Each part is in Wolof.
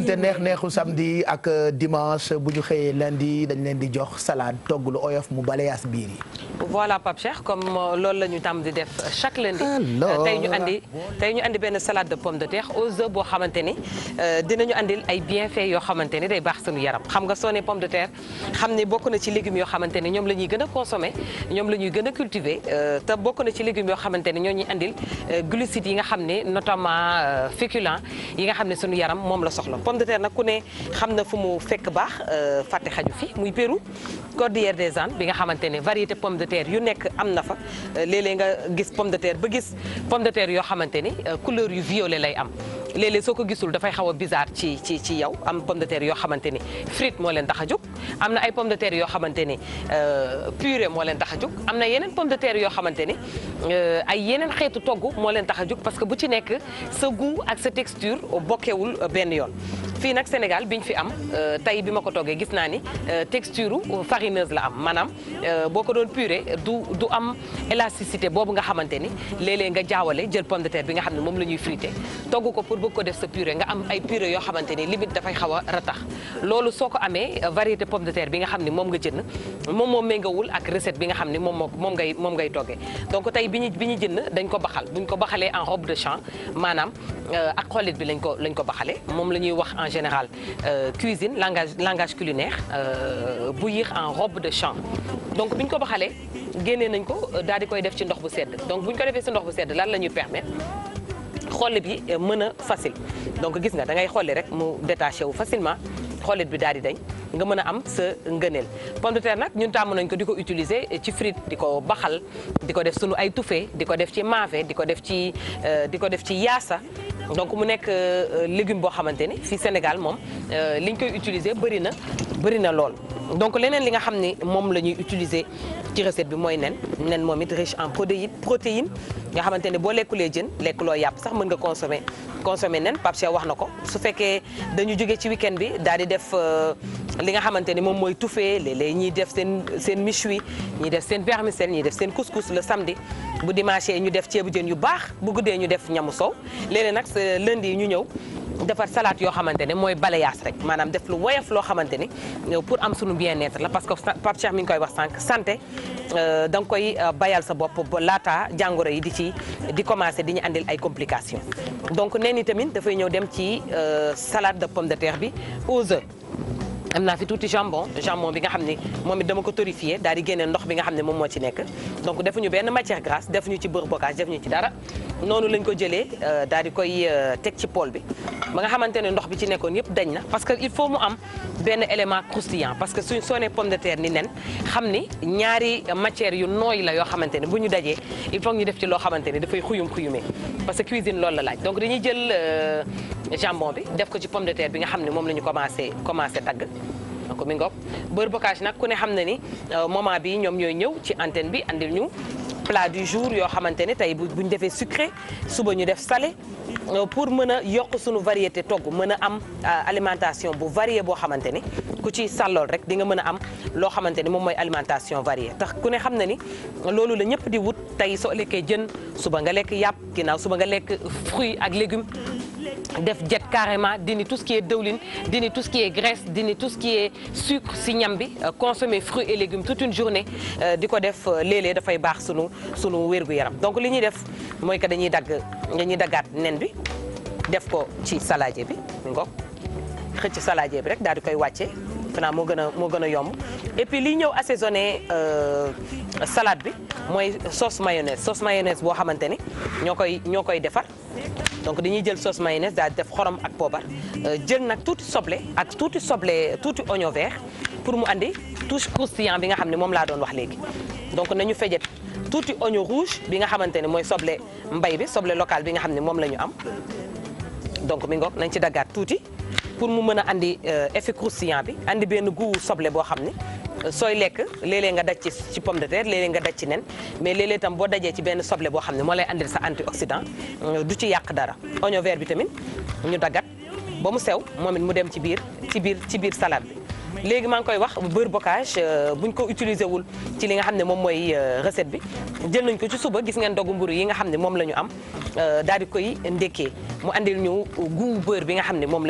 te neexu samedi ak dimanche bu ñu xëyee lundi dañ leen di jox salade togg lu oyof mu balayaas biir yi. voilà Pape Cheikh comme loolu la ñu tàmm di def chaque lundi. tey ñu andi benn salade de pomme de terre aux œufs boo xamante ni dinañu andil ay bienfaits yoo xamante ni day baax suñu yaram xam nga soo ne pomme de terre xam ni bokk na ci légumes yoo xamante ni ñoom la ñuy gën a consommer ñoom la ñuy gën a cultiver te bokk na ci légumes yoo xamante ni ñoo ñuy andil glucides yi nga xam ne notamment féculents yi nga xam ne suñu yaram moom la soxla pomme de terre nag ku ne xam na fu mu fekk baax fàtte xaju fi muy Pérou Cordillère des Andes bi nga xamante ne variété pomme de terre yu nekk am na fa léeg-léeg nga gis pomme de terre ba gis pomme de terre yoo xamante ni couleur yu violet lay am léeg-léeg soo ko gisul dafay xaw a bizarre ci yow am pomme de terre yoo xamante ni frite moo leen tax a jóg am na ay pomme de terre yoo xamante ni purée moo leen tax a jóg am na yeneen pomme de terre yoo xamante ni ay yeneen xeetu togg moo leen tax a jóg parce que bu ci nekk sa goût ak sa texture bokkewul benn yoon fii nag Sénégal biñ fi am tey bi ma ko toggee gis naa ni texture farineuse la am maanaam boo ko doon purée du am élasticité boobu nga xamante ni léeg-léeg nga jaawale jël pomme de terre bi nga xam ne moom la ñuy frité togg ko pour bëgg ko def sa purée nga am ay purée yoo xamante ni limite dafay xaw a ratax loolu soo ko amee variété pomme de terre bi nga xam ne moom nga jënd moom méngawul ak recette bi nga xam ne moom ngay toggee donc tey bi ñu jënd dañ ko baxal buñ ko baxalee en robe de champ maanaam ak xollit bi lañ ko baxalee moom la ñuy wax en général cuisine langage culinaire bouillir en robe de champ donc biñ ko baxalee génnee nañ ko daal di koy def ci ndox bu sedd donc buñ ko defee ci ndox bu sedd lan la ñuy permettre xollit bi mën a facile donc gis nga da ngay xolli rek mu détaché wu facilement xollit bi daal di dañ nga mën a am sa ngëneel pomme de terre nag ñun tàmm nañ ko di ko utiliser ci frite di ko baxal di ko def sunu ay touffé di ko def ci mafé di ko def ci yaasa donc mu nekk légume boo xamante ni fii Sénégal moom liñ koy utiliser bëri na lool donc leneen li nga xam ni moom la ñuy utiliser ci recette bi mooy nen moom it riche en protéine nga xamante ne boo lekkulee jën lekkuloo yàpp sax mën nga consommer nen Pape Cheikh wax na ko su fekkee dañu jóge ci week-end bi daal di def li nga xamante ni moom mooy touffé léeg-léeg ñiy def seen méchoui ñiy def seen vermicelle ñiy def seen couscous le samedi bu dimanche ñu def ceebu jën yu baax bu guddee ñu def ñamu sow léeg-léeg nag lundi yi ñu ñëw defar salade yoo xamante ne mooy balayaas rek maanaam def lu woyof loo xamante ni pour am sunu bien-être la parce que Pape Cheikh mi ngi koy wax sànq santé da nga koy bayal sa bopp ba laata jàngoro yi di commencé di ñu andil ay complications donc nee ni tamit dafay ñëw dem ci salade de pomme de terre bi aux œufs am naa fi tuuti jambon bi nga xam ne moom it dama ko torréfié daal di génne ndox bi nga xam ne moom moo ci nekk donc defuñu benn matière grasse defuñu ci beurre bocage defuñu ci dara noonu lañ ko jëlee daal di koy teg ci poêle bi ba nga xamante ne ndox bi ci nekkoon yëpp dañ na parce que il faut mu am benn élément croustillant parce que soo nee pomme de terre ni nen xam ni ñaari matière yu nooy la yoo xamante ne bu ñu dajee il faut ñu def ci loo xamante ne dafay xuyumee parce que cuisine loolu la laaj donc dañuy jël jambon bi def ko ci pomme de terre bi nga xam ne moom la ñu commencé tagg donc mi ngoog beurre bocage nag ku ne xam na ni moment bi ñoom ñooy ñëw ci antenne bi andil ñu plat du jour yoo xamante ne tey buñ defee sucré suba ñu def salé pour mën a yokk suñu variété togg mën a am alimentation bu variée boo xamante ni ku ci sàllool rek di nga mën a am loo xamante ni moom mooy alimentation variée tax ku ne xam na ni loolu la ñëpp di wut tey soo lekkee jën suba nga lekk yàpp ginnaaw suba nga lekk fruits ak légumes def jet carrément dini tout ce qui est dëwlin dini tout ce qui est graisse dini tout ce qui est sucre si ñam bi consommer fruits et légumes toute une journée di ko def léeg-léeg dafay baax sunu wér-gu-yaram donc li ñuy def mooy que dañuy daggaat nen bi def ko ci saladier bi mi ngoog xëcc saladier bi rek daal di koy wàcce xanaa moo gën a yomb et puis liy ñëw assaisonné salade bi mooy sauce mayonnaise boo xamante ni ñoo koy defar donc dañuy jël sauce mayonnaise daal di def xorom ak poobar jël nag tuuti soble tuuti oignon vert pour mu andi touche croustillant bi nga xam ne moom laa doon wax léegi donc nañu fejet tuuti oignon rouge bi nga xamante ne mooy soble mbay bi soble local bi nga xam ne moom la ñu am donc mi ngoog nañ ci daggaat tuuti pour mu mën a andi effet croustillant bi andi benn goût soble boo xam ne sooy lekk léeg-léeg nga daj ci pomme de terre léeg-léeg nga daj ci nen mais léeg-léeg tam boo dajee ci benn soble boo xam ne moo lay andil sa antioxydant du ci yàq dara oignon vert bi tamit ñu daggat ba mu sew moom it mu dem ci biir salade bi léegi maa ngi koy wax beurre bocage buñ ko utiliser wul ci li nga xam ne moom mooy recette bi jël nañ ko ci suba gis ngeen dogu mburu yi nga xam ne moom la ñu am daal di koy ndekkee mu andil ñu goût beurre bi nga xam ne moom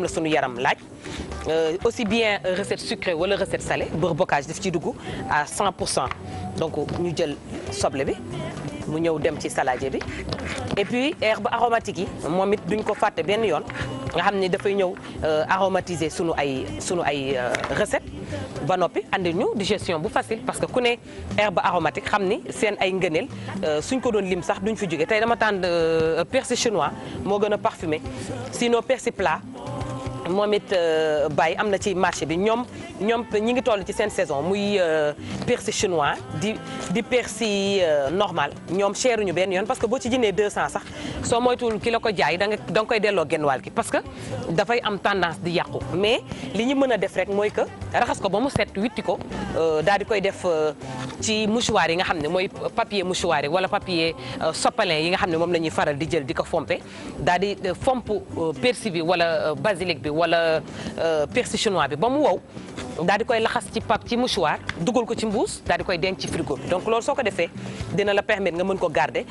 la suñu yaram laaj. Aussi bien recette sucrée wala recette salée beurre bocage daf ciy dugg à 100% donc ñu jël soble bi mu ñëw dem ci saladier bi et puis herbe aromatique yi moom it duñ ko fàtte benn yoon nga xam ni dafay ñëw aromatiser sunu ay recette ba noppi andil ñu digestion bu facile parce que ku ne herbe aromatique xam ni seen ay ngëneel suñ ko doon lim sax duñ fi jóge tey dama tànn persil chinois moo gën a parfumé sinon persil plat moom it Baye am na ci marché bi ñoom ñi ngi toll ci seen saison muy persil chinois di persil normal ñoom cher ñu benn yoon parce que boo ci jëndee 200 sax soo moytuwul ki la ko jaay da nga koy delloo genn wàll gi parce que dafay am tendance di yàqu mais li ñu mën a def rek mooy que raxas ko ba mu set witti ko daal di koy def ci mouchoir yi nga xam ne mooy papier mouchoir yi wala papier sopalin yi nga xam ne moom la ñuy faral di jël di ko fompe daal di fomp persil bi wala basilic bi wala persil chinois bi ba mu wow daal di koy laxas ci mouchoir dugal ko ci mbuus daal di koy denc ci frigo bi donc loolu soo ko defee dina la permettre nga mën ko garder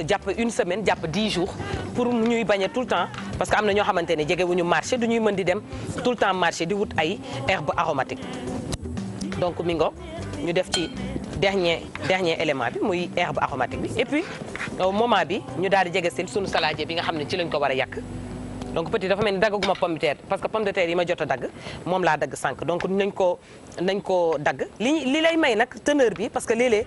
jàpp une semaine jàpp 10 jours pour ñuy bañ a tout le temps parce que am na ñoo xamante ne jegewuñu marché du ñuy mën di dem tout le temps marché di wut ay herbe aromatique donc mi ngo ñu def ci dernier élément bi muy herbe aromatique bi et puis moment bi ñu daal di jege sil sunu saladier bi nga xam ne ci lañ ko war a yàq donc petit dafa mel ni daggaguma pomme de terre parce que pomme de terre yi ma jot a dagg moom laa dagg sànq donc nañ ko dagg li lay may nag teneur bi parce que léeg-léeg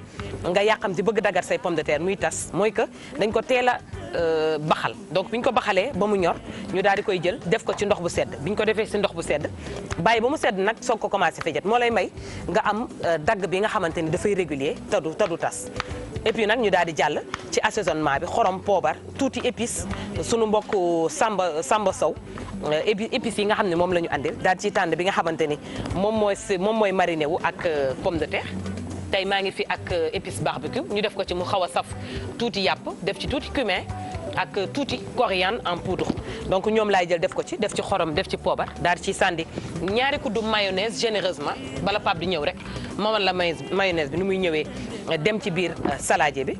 nga yàqamti bëgg daggat say pomme de terre muy tas mooy que dañ ko teel a baxal donc bi ñu ko baxalee ba mu ñor ñu daal di koy jël def ko ci ndox bu sedd bi ñu ko defee ci ndox bu sedd bàyyi ba mu sedd nag soog ko commencé féjet moo lay may nga am dagg bi nga xamante ni dafay régulier te du tas et puis nag ñu daal di jàll ci assaisonnement bi xorom poobar tuuti épice sunu mbokk Samba Sow épices yi nga xam ne moom la ñu andil daal ci tànn bi nga xamante ni moom mooy mariné wu ak pomme de terre tey maa ngi fi ak épice barbecue ñu def ko ci mu xaw a saf tuuti yàpp def ci tuuti cumin ak tuuti coriandre en poudre donc ñoom laay jël def ko ci def ci xorom def ci poobar daal ci sànni ñaari kuddu mayonnaise généreusement bala Pape di ñëw rek mooman la mayonnaise bi ni muy ñëwee dem ci biir saladier bi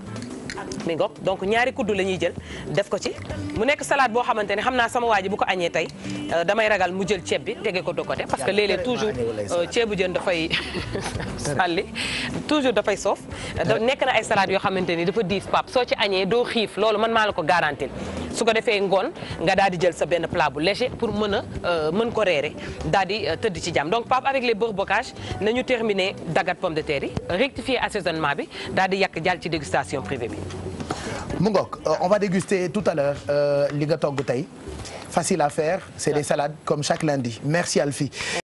mi ngoog donc ñaari kuddu la ñuy jël def ko ci mu nekk salade boo xamante ne xam naa sama waa ji bu ko añee tey damay ragal mu jël ceeb bi tege ko de côté parce que léeg-léeg toujours ceebu jën dafay sàlli toujours dafay soof nekk na ay salade yoo xamante ni dafa diis Pape soo ci añee doo xiif loolu man maa la ko garantil su ko defee ngoon nga daal di jël sa benn plat bu léger pour mën ko reere daal di tëdd ci jàmm donc Pape avec les beurre bocage nañu terminer dagat pomme de terre yi rectifier assaisonnement bi daal di yàq jàll ci dégustation privée bi. mu ngoog on va déguster tout à l'heure li nga togg tey facile à faire c'est des salades comme chaque lundi merci Alfie.